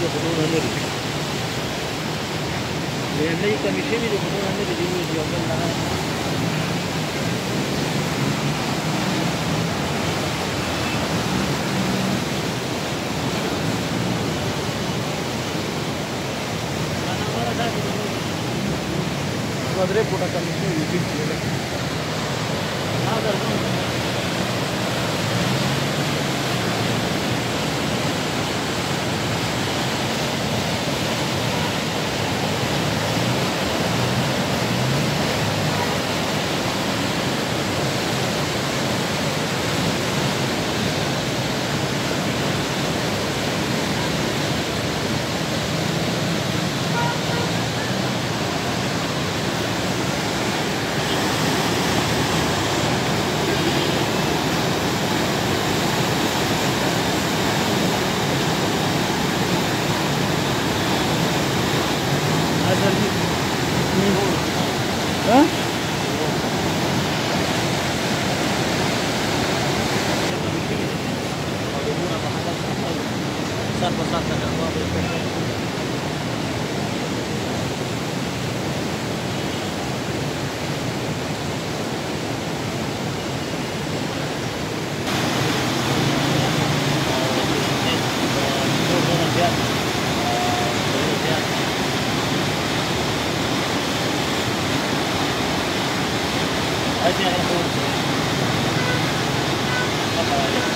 د خودونه نه لري لومړی کمیشن یې د خودونه نه لري یو بل نه Padre puta camisa y YouTube. Hah? I think I'm going to